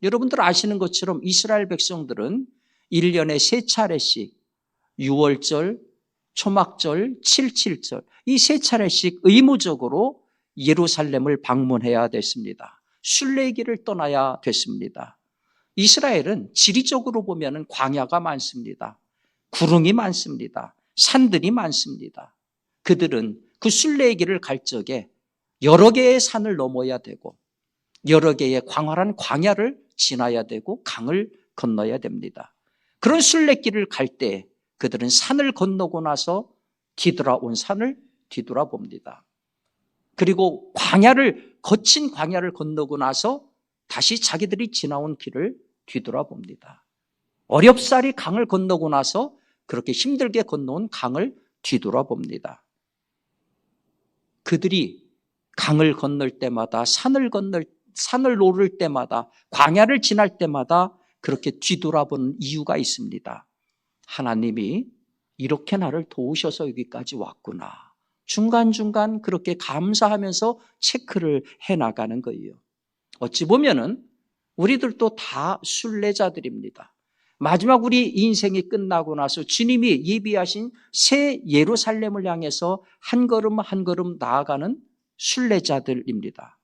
여러분들 아시는 것처럼 이스라엘 백성들은 1년에 3차례씩 6월절, 초막절, 77절 이 3차례씩 의무적으로 예루살렘을 방문해야 됐습니다. 순례길을 떠나야 됐습니다. 이스라엘은 지리적으로 보면 광야가 많습니다. 구릉이 많습니다. 산들이 많습니다. 그들은 그 순례의 길을 갈 적에 여러 개의 산을 넘어야 되고 여러 개의 광활한 광야를 지나야 되고 강을 건너야 됩니다. 그런 순례길을 갈 때 그들은 산을 건너고 나서 뒤돌아온 산을 뒤돌아봅니다. 그리고 거친 광야를 건너고 나서 다시 자기들이 지나온 길을 뒤돌아봅니다. 어렵사리 강을 건너고 나서 그렇게 힘들게 건너온 강을 뒤돌아봅니다. 그들이 강을 건널 때마다 산을 오를 때마다 광야를 지날 때마다 그렇게 뒤돌아보는 이유가 있습니다. 하나님이 이렇게 나를 도우셔서 여기까지 왔구나. 중간중간 그렇게 감사하면서 체크를 해나가는 거예요. 어찌 보면은 우리들도 다 순례자들입니다. 마지막 우리 인생이 끝나고 나서 주님이 예비하신 새 예루살렘을 향해서 한 걸음 한 걸음 나아가는 순례자들입니다.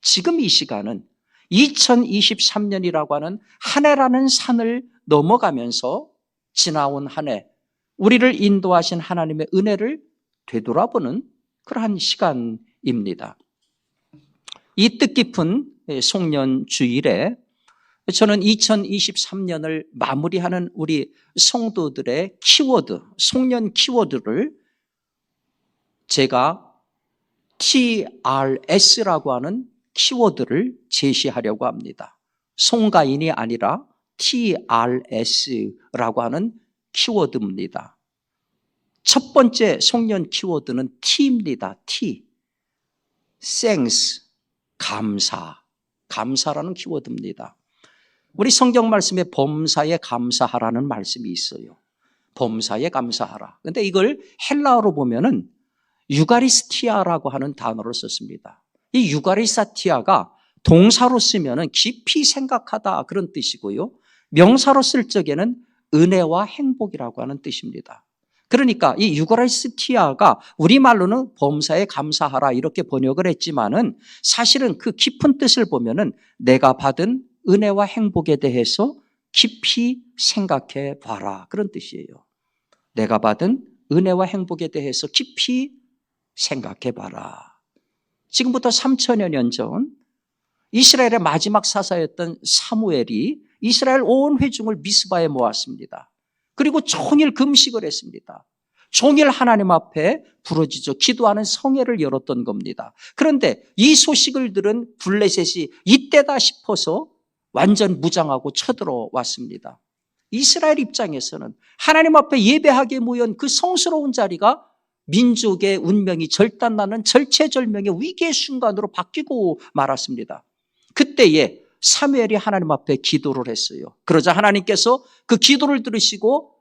지금 이 시간은 2023년이라고 하는 한 해라는 산을 넘어가면서 지나온 한 해, 우리를 인도하신 하나님의 은혜를 되돌아보는 그러한 시간입니다. 이 뜻깊은 송년 주일에 저는 2023년을 마무리하는 우리 성도들의 키워드, 송년 키워드를 제가 TRS라고 하는 키워드를 제시하려고 합니다. 송가인이 아니라 TRS라고 하는 키워드입니다. 첫 번째 송년 키워드는 T입니다. T. Thanks, 감사라는 키워드입니다. 우리 성경 말씀에 범사에 감사하라는 말씀이 있어요. 범사에 감사하라. 그런데 이걸 헬라어로 보면은 유가리스티아라고 하는 단어를 썼습니다. 이 유가리스티아가 동사로 쓰면은 깊이 생각하다 그런 뜻이고요. 명사로 쓸 적에는 은혜와 행복이라고 하는 뜻입니다. 그러니까 이 유가리스티아가 우리말로는 범사에 감사하라 이렇게 번역을 했지만은 사실은 그 깊은 뜻을 보면은 내가 받은 은혜와 행복에 대해서 깊이 생각해 봐라 그런 뜻이에요. 내가 받은 은혜와 행복에 대해서 깊이 생각해 봐라. 지금부터 3천여 년 전 이스라엘의 마지막 사사였던 사무엘이 이스라엘 온 회중을 미스바에 모았습니다. 그리고 종일 금식을 했습니다. 종일 하나님 앞에 부르짖어 기도하는 성회를 열었던 겁니다. 그런데 이 소식을 들은 블레셋이 이때다 싶어서 완전 무장하고 쳐들어왔습니다. 이스라엘 입장에서는 하나님 앞에 예배하게 모인 그 성스러운 자리가 민족의 운명이 절단나는 절체절명의 위기의 순간으로 바뀌고 말았습니다. 그때에 사무엘이 하나님 앞에 기도를 했어요. 그러자 하나님께서 그 기도를 들으시고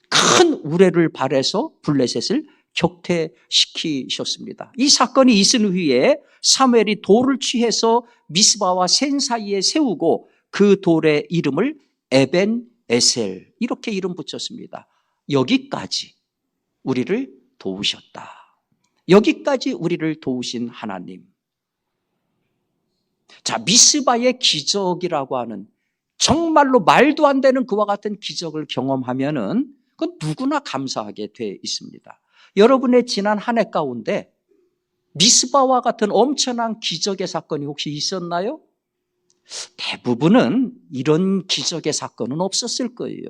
큰 우레를 발해서 블레셋을 격퇴시키셨습니다. 이 사건이 있은 후에 사무엘이 돌을 취해서 미스바와 센 사이에 세우고 그 돌의 이름을 에벤에셀 이렇게 이름 붙였습니다. 여기까지 우리를 도우셨다. 여기까지 우리를 도우신 하나님. 자, 미스바의 기적이라고 하는 정말로 말도 안 되는 그와 같은 기적을 경험하면은 그건 누구나 감사하게 돼 있습니다. 여러분의 지난 한 해 가운데 미스바와 같은 엄청난 기적의 사건이 혹시 있었나요? 대부분은 이런 기적의 사건은 없었을 거예요.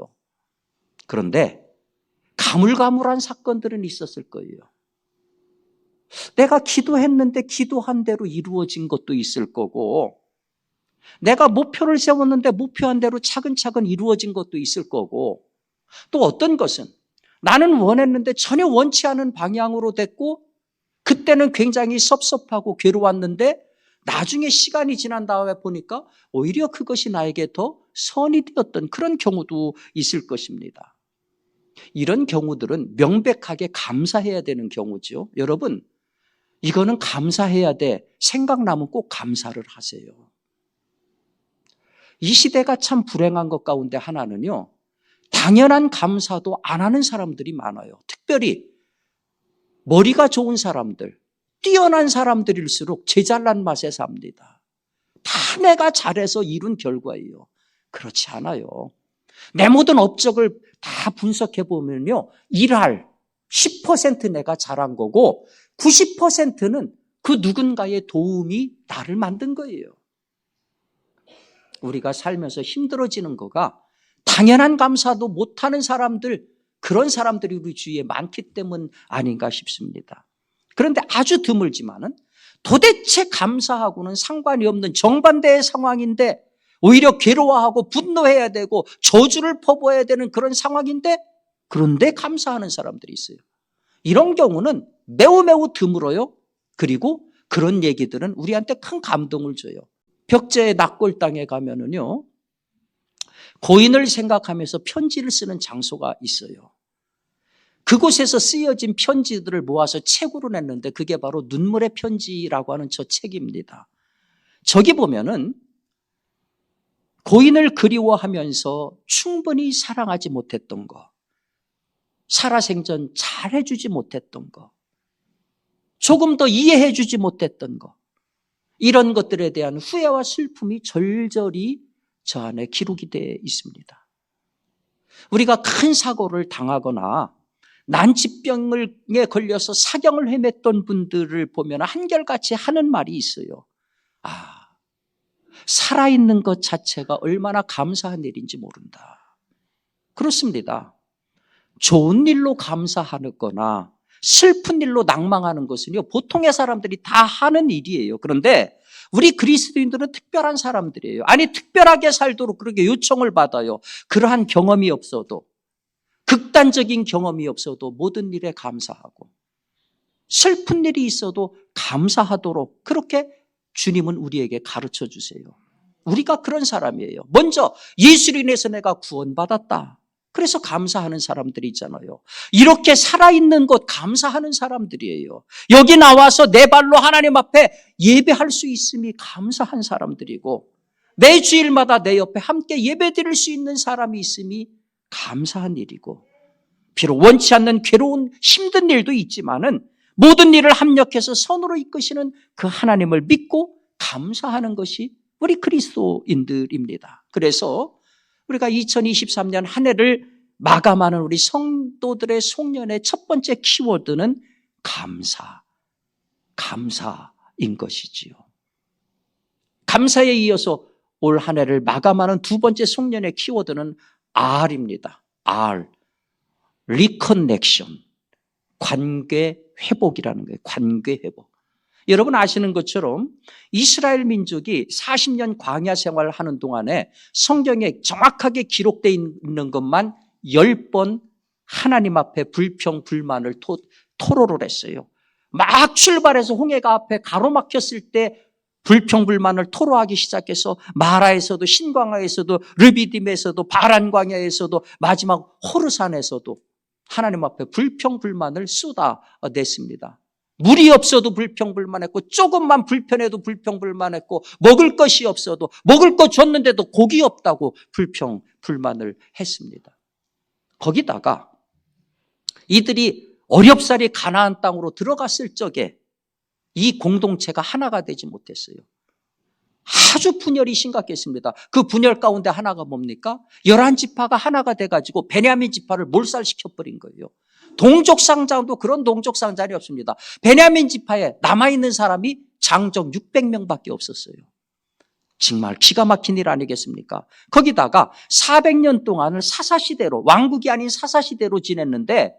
그런데 가물가물한 사건들은 있었을 거예요. 내가 기도했는데 기도한 대로 이루어진 것도 있을 거고, 내가 목표를 세웠는데 목표한 대로 차근차근 이루어진 것도 있을 거고, 또 어떤 것은 나는 원했는데 전혀 원치 않은 방향으로 됐고 그때는 굉장히 섭섭하고 괴로웠는데 나중에 시간이 지난 다음에 보니까 오히려 그것이 나에게 더 선이 되었던 그런 경우도 있을 것입니다. 이런 경우들은 명백하게 감사해야 되는 경우죠. 여러분, 이거는 감사해야 돼. 생각나면 꼭 감사를 하세요. 이 시대가 참 불행한 것 가운데 하나는요, 당연한 감사도 안 하는 사람들이 많아요. 특별히 머리가 좋은 사람들, 뛰어난 사람들일수록 제 잘난 맛에 삽니다. 다 내가 잘해서 이룬 결과예요. 그렇지 않아요. 내 모든 업적을 다 분석해 보면요, 일할 10% 내가 잘한 거고 90%는 그 누군가의 도움이 나를 만든 거예요. 우리가 살면서 힘들어지는 거가 당연한 감사도 못하는 사람들, 그런 사람들이 우리 주위에 많기 때문 아닌가 싶습니다. 그런데 아주 드물지만은 도대체 감사하고는 상관이 없는 정반대의 상황인데 오히려 괴로워하고 분노해야 되고 저주를 퍼부어야 되는 그런 상황인데 그런데 감사하는 사람들이 있어요. 이런 경우는 매우 매우 드물어요. 그리고 그런 얘기들은 우리한테 큰 감동을 줘요. 벽제의 낙골당에 가면은요, 고인을 생각하면서 편지를 쓰는 장소가 있어요. 그곳에서 쓰여진 편지들을 모아서 책으로 냈는데 그게 바로 눈물의 편지라고 하는 저 책입니다. 저기 보면은 고인을 그리워하면서 충분히 사랑하지 못했던 거, 살아생전 잘해주지 못했던 거, 조금 더 이해해주지 못했던 거, 이런 것들에 대한 후회와 슬픔이 절절히 저 안에 기록이 되어 있습니다. 우리가 큰 사고를 당하거나 난치병에 걸려서 사경을 헤맸던 분들을 보면 한결같이 하는 말이 있어요. 살아있는 것 자체가 얼마나 감사한 일인지 모른다. 그렇습니다. 좋은 일로 감사하거나 슬픈 일로 낭망하는 것은요, 보통의 사람들이 다 하는 일이에요. 그런데 우리 그리스도인들은 특별한 사람들이에요. 아니, 특별하게 살도록 그렇게 요청을 받아요. 그러한 경험이 없어도, 극단적인 경험이 없어도 모든 일에 감사하고, 슬픈 일이 있어도 감사하도록 그렇게 주님은 우리에게 가르쳐 주세요. 우리가 그런 사람이에요. 먼저 예수로 인해서 내가 구원받았다. 그래서 감사하는 사람들이 있잖아요. 이렇게 살아있는 것 감사하는 사람들이에요. 여기 나와서 내 발로 하나님 앞에 예배할 수 있음이 감사한 사람들이고, 매 주일마다 내 옆에 함께 예배드릴 수 있는 사람이 있음이 감사한 일이고, 비록 원치 않는 괴로운 힘든 일도 있지만은 모든 일을 합력해서 선으로 이끄시는 그 하나님을 믿고 감사하는 것이 우리 그리스도인들입니다. 그래서 우리가 2023년 한 해를 마감하는 우리 성도들의 송년의 첫 번째 키워드는 감사인 것이지요. 감사에 이어서 올 한 해를 마감하는 두 번째 송년의 키워드는 R입니다. R, 리커넥션, 관계 회복이라는 거예요. 관계 회복. 여러분 아시는 것처럼 이스라엘 민족이 40년 광야 생활을 하는 동안에 성경에 정확하게 기록되어 있는 것만 10번 하나님 앞에 불평, 불만을 토로를 했어요. 막 출발해서 홍해가 앞에 가로막혔을 때 불평, 불만을 토로하기 시작해서 마라에서도 신광야에서도 르비딤에서도 바란 광야에서도 마지막 호르산에서도 하나님 앞에 불평, 불만을 쏟아냈습니다. 물이 없어도 불평불만했고 조금만 불편해도 불평불만했고 먹을 것이 없어도 먹을 것 줬는데도 고기 없다고 불평불만을 했습니다. 거기다가 이들이 어렵사리 가나안 땅으로 들어갔을 적에 이 공동체가 하나가 되지 못했어요. 아주 분열이 심각했습니다. 그 분열 가운데 하나가 뭡니까? 11지파가 하나가 돼가지고 베냐민 지파를 몰살시켜버린 거예요. 동족상장도 그런 동족상장이 없습니다. 베냐민 지파에 남아있는 사람이 장정 600명밖에 없었어요. 정말 기가 막힌 일 아니겠습니까? 거기다가 400년 동안을 사사시대로, 왕국이 아닌 사사시대로 지냈는데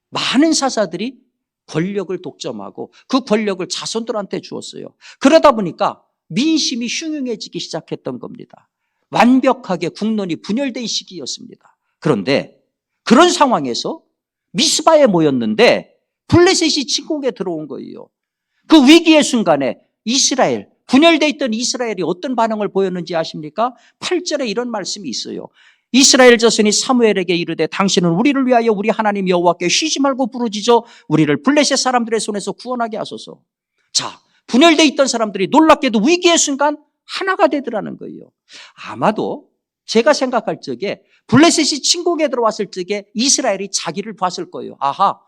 많은 사사들이 권력을 독점하고 그 권력을 자손들한테 주었어요. 그러다 보니까 민심이 흉흉해지기 시작했던 겁니다. 완벽하게 국론이 분열된 시기였습니다. 그런데 그런 상황에서 미스바에 모였는데 블레셋이 침공에 들어온 거예요. 그 위기의 순간에 분열되어 있던 이스라엘이 어떤 반응을 보였는지 아십니까? 8절에 이런 말씀이 있어요. 이스라엘 자손이 사무엘에게 이르되 당신은 우리를 위하여 우리 하나님 여호와께 쉬지 말고 부르짖어 우리를 블레셋 사람들의 손에서 구원하게 하소서. 자, 분열되어 있던 사람들이 놀랍게도 위기의 순간 하나가 되더라는 거예요. 아마도 제가 생각할 적에 블레셋이 침공에 들어왔을 적에 이스라엘이 자기를 봤을 거예요. 아하,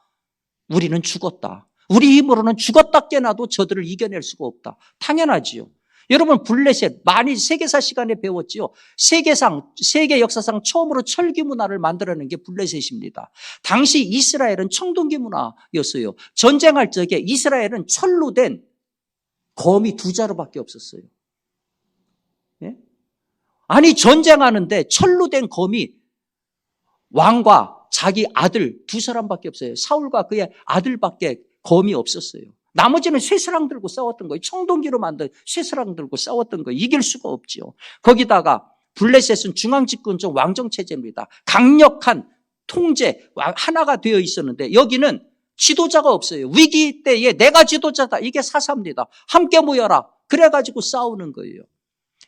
우리는 죽었다. 우리 힘으로는 죽었다 깨나도 저들을 이겨낼 수가 없다. 당연하지요. 여러분, 블레셋 많이 세계사 시간에 배웠지요. 세계 역사상 처음으로 철기 문화를 만들어낸 게 블레셋입니다. 당시 이스라엘은 청동기 문화였어요. 전쟁할 적에 이스라엘은 철로 된 검이 2자루밖에 없었어요. 예? 아니, 전쟁하는데 철로 된 검이 왕과 자기 아들 2사람밖에 없어요. 사울과 그의 아들밖에 검이 없었어요. 나머지는 쇠사랑 들고 싸웠던 거예요. 청동기로 만든 쇠사랑 들고 싸웠던 거예요. 이길 수가 없죠. 거기다가 블레셋은 중앙집권적 왕정체제입니다. 강력한 통제, 하나가 되어 있었는데 여기는 지도자가 없어요. 위기 때에 내가 지도자다. 이게 사사입니다. 함께 모여라. 그래가지고 싸우는 거예요.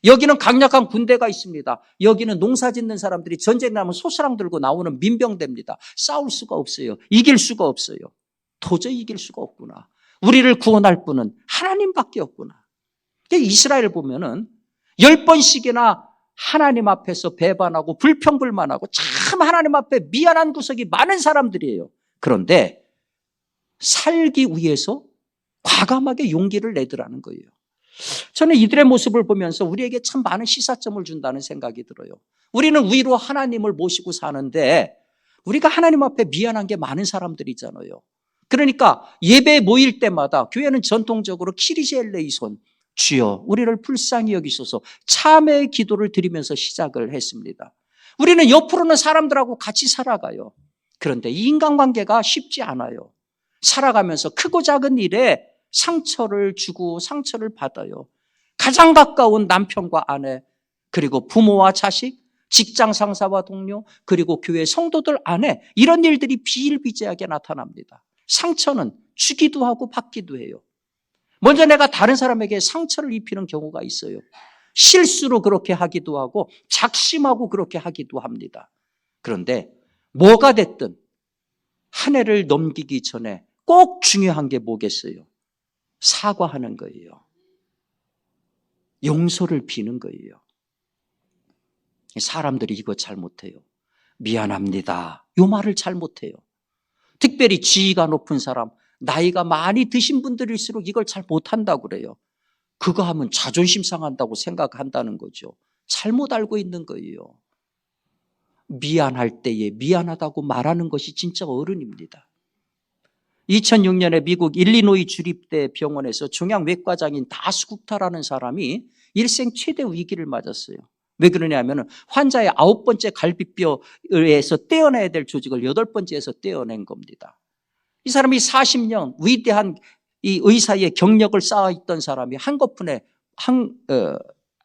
여기는 강력한 군대가 있습니다. 여기는 농사 짓는 사람들이 전쟁 나면 소사랑 들고 나오는 민병대입니다. 싸울 수가 없어요. 이길 수가 없어요. 도저히 이길 수가 없구나. 우리를 구원할 분은 하나님밖에 없구나. 이스라엘 보면은 10번씩이나 하나님 앞에서 배반하고 불평불만하고 참 하나님 앞에 미안한 구석이 많은 사람들이에요. 그런데 살기 위해서 과감하게 용기를 내더라는 거예요. 저는 이들의 모습을 보면서 우리에게 참 많은 시사점을 준다는 생각이 들어요. 우리는 위로 하나님을 모시고 사는데 우리가 하나님 앞에 미안한 게 많은 사람들이잖아요. 그러니까 예배에 모일 때마다 교회는 전통적으로 키리시 엘레이손, 주여 우리를 불쌍히 여기소서 참회의 기도를 드리면서 시작을 했습니다. 우리는 옆으로는 사람들하고 같이 살아가요. 그런데 이 인간관계가 쉽지 않아요. 살아가면서 크고 작은 일에 상처를 주고 상처를 받아요. 가장 가까운 남편과 아내, 그리고 부모와 자식, 직장 상사와 동료, 그리고 교회 성도들 안에 이런 일들이 비일비재하게 나타납니다. 상처는 주기도 하고 받기도 해요. 먼저 내가 다른 사람에게 상처를 입히는 경우가 있어요. 실수로 그렇게 하기도 하고 작심하고 그렇게 하기도 합니다. 그런데 뭐가 됐든 한 해를 넘기기 전에 꼭 중요한 게 뭐겠어요? 사과하는 거예요. 용서를 비는 거예요. 사람들이 이거 잘 못해요. 미안합니다. 이 말을 잘 못해요. 특별히 지위가 높은 사람, 나이가 많이 드신 분들일수록 이걸 잘 못한다고 그래요. 그거 하면 자존심 상한다고 생각한다는 거죠. 잘못 알고 있는 거예요. 미안할 때에 미안하다고 말하는 것이 진짜 어른입니다. 2006년에 미국 일리노이 주립대 병원에서 종양외과장인 다스국타라는 사람이 일생 최대 위기를 맞았어요. 왜 그러냐면 환자의 9번째 갈비뼈에서 떼어내야 될 조직을 8번째에서 떼어낸 겁니다. 이 사람이 40년 위대한 이 의사의 경력을 쌓아있던 사람이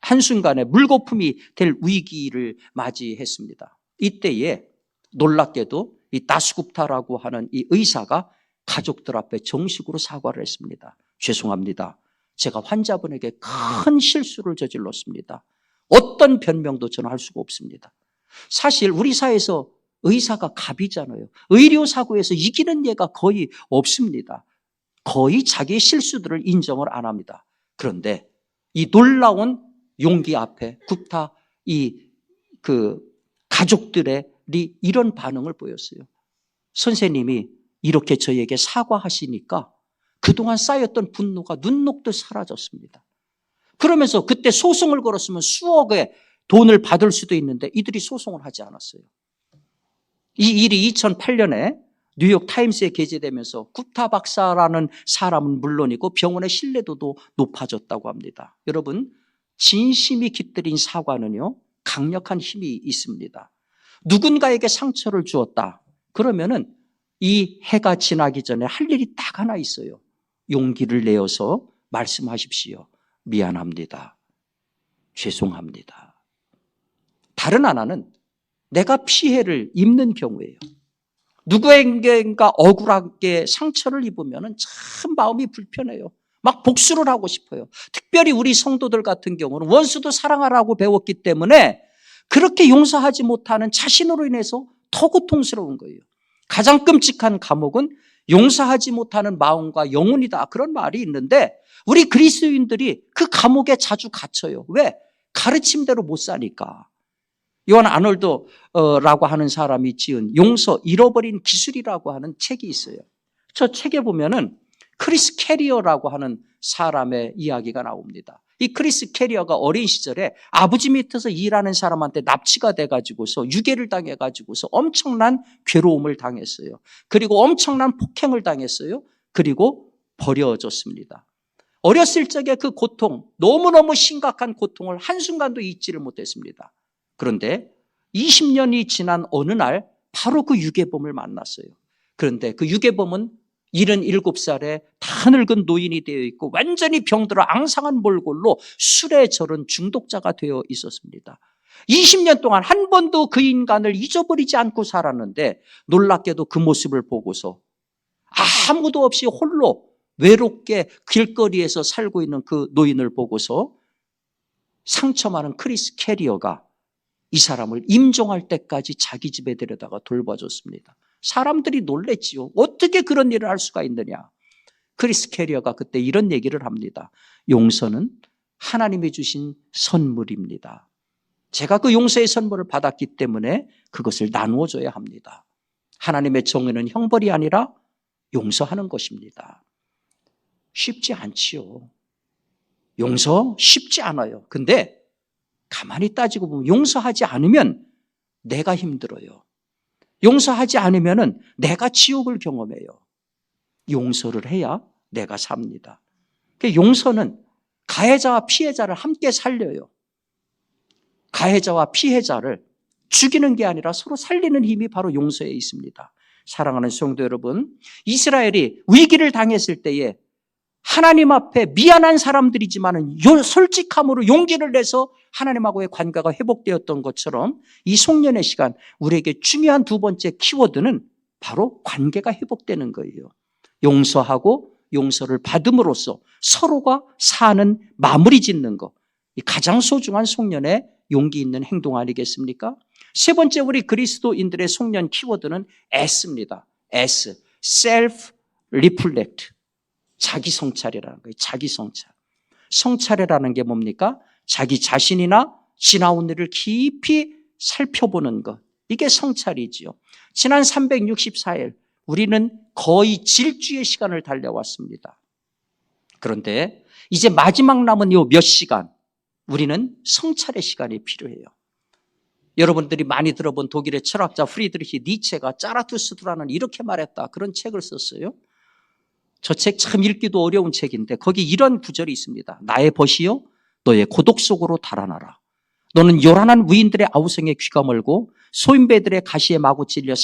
한순간에 물거품이 될 위기를 맞이했습니다. 이때에 놀랍게도 이 다스국타라고 하는 이 의사가 가족들 앞에 정식으로 사과를 했습니다. 죄송합니다. 제가 환자분에게 큰 실수를 저질렀습니다. 어떤 변명도 저는 할 수가 없습니다. 사실 우리 사회에서 의사가 갑이잖아요. 의료사고에서 이기는 예가 거의 없습니다. 거의 자기의 실수들을 인정을 안 합니다. 그런데 이 놀라운 용기 앞에 굽타 가족들이 이런 반응을 보였어요. 선생님이 이렇게 저에게 사과하시니까 그동안 쌓였던 분노가 눈 녹듯 사라졌습니다. 그러면서 그때 소송을 걸었으면 수억의 돈을 받을 수도 있는데 이들이 소송을 하지 않았어요. 이 일이 2008년에 뉴욕 타임스에 게재되면서 굽타 박사라는 사람은 물론이고 병원의 신뢰도도 높아졌다고 합니다. 여러분, 진심이 깃들인 사과는요, 강력한 힘이 있습니다. 누군가에게 상처를 주었다. 그러면은 이 해가 지나기 전에 할 일이 딱 하나 있어요. 용기를 내어서 말씀하십시오. 미안합니다. 죄송합니다. 다른 하나는 내가 피해를 입는 경우예요. 누구에게인가 억울하게 상처를 입으면 참 마음이 불편해요. 막 복수를 하고 싶어요. 특별히 우리 성도들 같은 경우는 원수도 사랑하라고 배웠기 때문에 그렇게 용서하지 못하는 자신으로 인해서 더 고통스러운 거예요. 가장 끔찍한 감옥은 용서하지 못하는 마음과 영혼이다. 그런 말이 있는데 우리 그리스도인들이 그 감옥에 자주 갇혀요. 왜? 가르침대로 못 사니까. 요한 아놀드라고 하는 사람이 지은 용서, 잃어버린 기술이라고 하는 책이 있어요. 저 책에 보면은 크리스 캐리어라고 하는 사람의 이야기가 나옵니다. 이 크리스 캐리어가 어린 시절에 아버지 밑에서 일하는 사람한테 납치가 돼가지고서 유괴를 당해가지고서 엄청난 괴로움을 당했어요. 그리고 엄청난 폭행을 당했어요. 그리고 버려졌습니다. 어렸을 적에 그 고통, 너무너무 심각한 고통을 한순간도 잊지를 못했습니다. 그런데 20년이 지난 어느 날 바로 그 유괴범을 만났어요. 그런데 그 유괴범은 77살에 다 늙은 노인이 되어 있고 완전히 병들어 앙상한 몰골로 술에 절은 중독자가 되어 있었습니다. 20년 동안 한 번도 그 인간을 잊어버리지 않고 살았는데 놀랍게도 그 모습을 보고서 아무도 없이 홀로 외롭게 길거리에서 살고 있는 그 노인을 보고서 상처 많은 크리스 캐리어가 이 사람을 임종할 때까지 자기 집에 데려다가 돌봐줬습니다. 사람들이 놀랬지요. 어떻게 그런 일을 할 수가 있느냐. 크리스 캐리어가 그때 이런 얘기를 합니다. 용서는 하나님이 주신 선물입니다. 제가 그 용서의 선물을 받았기 때문에 그것을 나누어 줘야 합니다. 하나님의 정의는 형벌이 아니라 용서하는 것입니다. 쉽지 않지요. 용서 쉽지 않아요. 근데 가만히 따지고 보면 용서하지 않으면 내가 힘들어요. 용서하지 않으면 내가 지옥을 경험해요. 용서를 해야 내가 삽니다. 용서는 가해자와 피해자를 함께 살려요. 가해자와 피해자를 죽이는 게 아니라 서로 살리는 힘이 바로 용서에 있습니다. 사랑하는 성도 여러분, 이스라엘이 위기를 당했을 때에 하나님 앞에 미안한 사람들이지만 솔직함으로 용기를 내서 하나님하고의 관계가 회복되었던 것처럼 이 송년의 시간 우리에게 중요한 두 번째 키워드는 바로 관계가 회복되는 거예요. 용서하고 용서를 받음으로써 서로가 사는 마무리 짓는 것, 가장 소중한 송년의 용기 있는 행동 아니겠습니까? 세 번째 우리 그리스도인들의 송년 키워드는 S입니다. S, Self Reflect. 자기 성찰이라는 거예요. 자기 성찰. 성찰이라는 게 뭡니까? 자기 자신이나 지나온 일을 깊이 살펴보는 것. 이게 성찰이지요. 지난 364일 우리는 거의 질주의 시간을 달려왔습니다. 그런데 이제 마지막 남은 이 몇 시간 우리는 성찰의 시간이 필요해요. 여러분들이 많이 들어본 독일의 철학자 프리드리히 니체가 짜라투스트라는 이렇게 말했다. 그런 책을 썼어요. 저 책 참 읽기도 어려운 책인데 거기 이런 구절이 있습니다. 나의 벗이여 너의 고독 속으로 달아나라. 너는 요란한 위인들의 아우성에 귀가 멀고 소인배들의 가시에 마구 찔려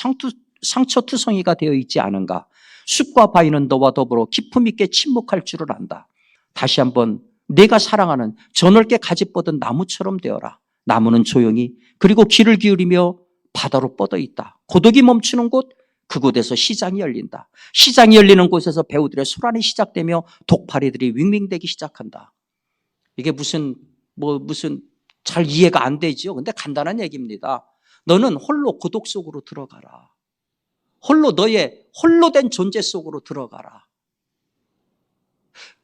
상처투성이가 되어 있지 않은가. 숲과 바위는 너와 더불어 기품 있게 침묵할 줄을 안다. 다시 한번 내가 사랑하는 저 넓게 가지 뻗은 나무처럼 되어라. 나무는 조용히 그리고 귀를 기울이며 바다로 뻗어 있다. 고독이 멈추는 곳 그곳에서 시장이 열린다. 시장이 열리는 곳에서 배우들의 소란이 시작되며 독파리들이 윙윙대기 시작한다. 이게 무슨 잘 이해가 안 되지요. 근데 간단한 얘기입니다. 너는 홀로 고독 속으로 들어가라. 홀로 너의 홀로 된 존재 속으로 들어가라.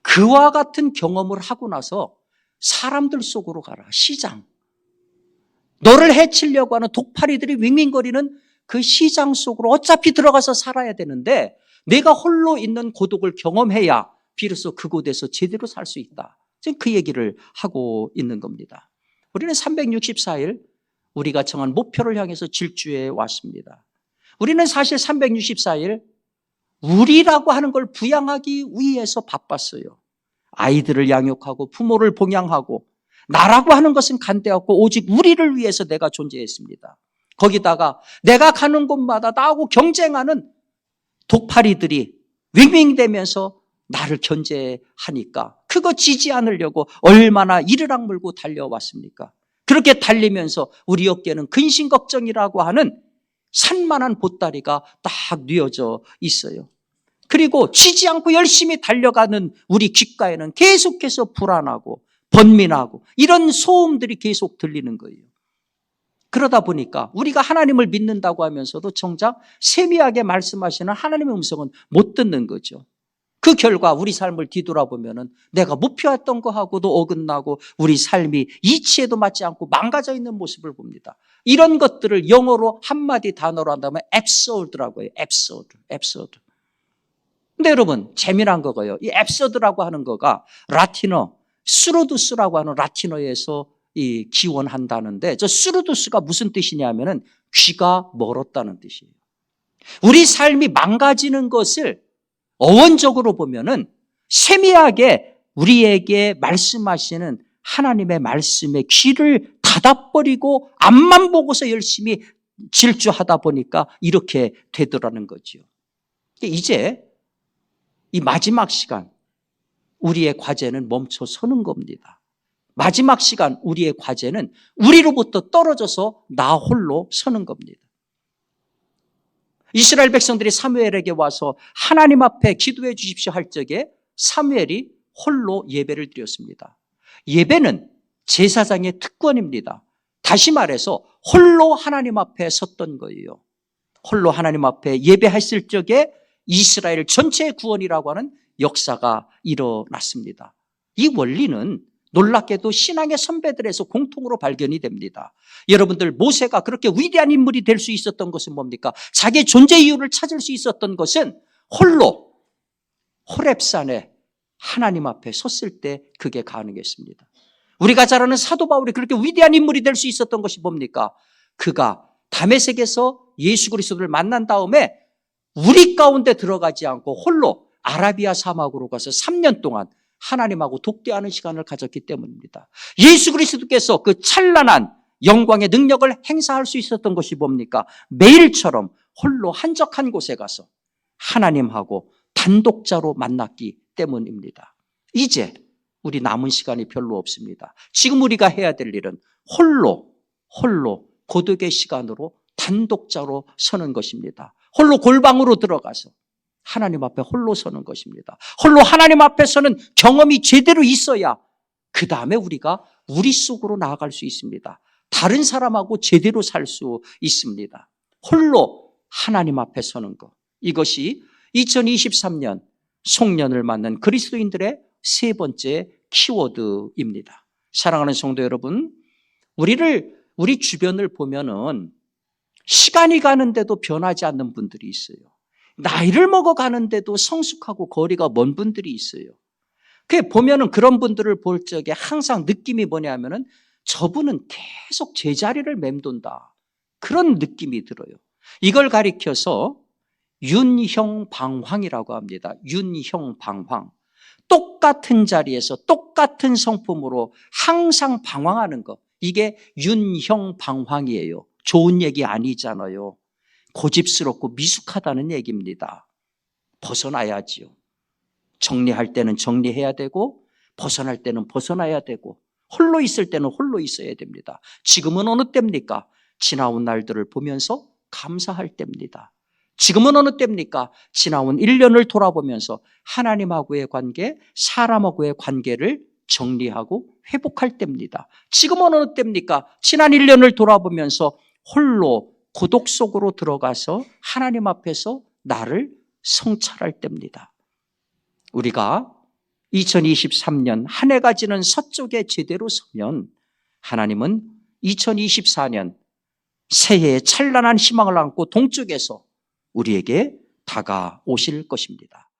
그와 같은 경험을 하고 나서 사람들 속으로 가라. 시장. 너를 해치려고 하는 독파리들이 윙윙거리는 그 시장 속으로 어차피 들어가서 살아야 되는데 내가 홀로 있는 고독을 경험해야 비로소 그곳에서 제대로 살 수 있다. 지금 그 얘기를 하고 있는 겁니다. 우리는 364일 우리가 정한 목표를 향해서 질주해 왔습니다. 우리는 사실 364일 우리라고 하는 걸 부양하기 위해서 바빴어요. 아이들을 양육하고 부모를 봉양하고 나라고 하는 것은 간대없고 오직 우리를 위해서 내가 존재했습니다. 거기다가 내가 가는 곳마다 나하고 경쟁하는 독파리들이 윙윙대면서 나를 견제하니까 그거 지지 않으려고 얼마나 이를 악물고 달려왔습니까? 그렇게 달리면서 우리 어깨는 근심걱정이라고 하는 산만한 보따리가 딱 뉘어져 있어요. 그리고 지지 않고 열심히 달려가는 우리 귓가에는 계속해서 불안하고 번민하고 이런 소음들이 계속 들리는 거예요. 그러다 보니까 우리가 하나님을 믿는다고 하면서도 정작 세미하게 말씀하시는 하나님의 음성은 못 듣는 거죠. 그 결과 우리 삶을 뒤돌아보면 내가 목표했던 거하고도 어긋나고 우리 삶이 이치에도 맞지 않고 망가져 있는 모습을 봅니다. 이런 것들을 영어로 한마디 단어로 한다면 absurd라고 해요. absurd. 근데 여러분 재미난 거고요. 이 absurd라고 하는 거가 라틴어 스루두스라고 하는 라틴어에서 이 기원한다는데, 저 스루두스가 무슨 뜻이냐면은 귀가 멀었다는 뜻이에요. 우리 삶이 망가지는 것을 어원적으로 보면은 세미하게 우리에게 말씀하시는 하나님의 말씀에 귀를 닫아버리고 앞만 보고서 열심히 질주하다 보니까 이렇게 되더라는 거죠. 이제 이 마지막 시간 우리의 과제는 멈춰 서는 겁니다. 마지막 시간 우리의 과제는 우리로부터 떨어져서 나 홀로 서는 겁니다. 이스라엘 백성들이 사무엘에게 와서 하나님 앞에 기도해 주십시오 할 적에 사무엘이 홀로 예배를 드렸습니다. 예배는 제사장의 특권입니다. 다시 말해서 홀로 하나님 앞에 섰던 거예요. 홀로 하나님 앞에 예배했을 적에 이스라엘 전체의 구원이라고 하는 역사가 일어났습니다. 이 원리는 놀랍게도 신앙의 선배들에서 공통으로 발견이 됩니다. 여러분들, 모세가 그렇게 위대한 인물이 될 수 있었던 것은 뭡니까? 자기의 존재 이유를 찾을 수 있었던 것은 홀로 호렙산에 하나님 앞에 섰을 때 그게 가능했습니다. 우리가 잘 아는 사도 바울이 그렇게 위대한 인물이 될 수 있었던 것이 뭡니까? 그가 다메섹에서 예수 그리스도를 만난 다음에 우리 가운데 들어가지 않고 홀로 아라비아 사막으로 가서 3년 동안 하나님하고 독대하는 시간을 가졌기 때문입니다. 예수 그리스도께서 그 찬란한 영광의 능력을 행사할 수 있었던 것이 뭡니까? 매일처럼 홀로 한적한 곳에 가서 하나님하고 단독자로 만났기 때문입니다. 이제 우리 남은 시간이 별로 없습니다. 지금 우리가 해야 될 일은 홀로 고독의 시간으로 단독자로 서는 것입니다. 홀로 골방으로 들어가서 하나님 앞에 홀로 서는 것입니다. 홀로 하나님 앞에 서는 경험이 제대로 있어야 그 다음에 우리가 우리 속으로 나아갈 수 있습니다. 다른 사람하고 제대로 살 수 있습니다. 홀로 하나님 앞에 서는 것, 이것이 2023년 송년을 맞는 그리스도인들의 세 번째 키워드입니다. 사랑하는 성도 여러분, 우리 주변을 보면은 시간이 가는데도 변하지 않는 분들이 있어요. 나이를 먹어가는데도 성숙하고 거리가 먼 분들이 있어요. 보면은 그런 분들을 볼 적에 항상 느낌이 뭐냐면은 저분은 계속 제자리를 맴돈다, 그런 느낌이 들어요. 이걸 가리켜서 윤형방황이라고 합니다. 윤형방황. 똑같은 자리에서 똑같은 성품으로 항상 방황하는 것, 이게 윤형방황이에요. 좋은 얘기 아니잖아요. 고집스럽고 미숙하다는 얘기입니다. 벗어나야지요. 정리할 때는 정리해야 되고 벗어날 때는 벗어나야 되고 홀로 있을 때는 홀로 있어야 됩니다. 지금은 어느 때입니까? 지나온 날들을 보면서 감사할 때입니다. 지금은 어느 때입니까? 지나온 1년을 돌아보면서 하나님하고의 관계, 사람하고의 관계를 정리하고 회복할 때입니다. 지금은 어느 때입니까? 지난 1년을 돌아보면서 홀로 고독 속으로 들어가서 하나님 앞에서 나를 성찰할 때입니다. 우리가 2023년 한 해가 지는 서쪽에 제대로 서면 하나님은 2024년 새해의 찬란한 희망을 안고 동쪽에서 우리에게 다가오실 것입니다.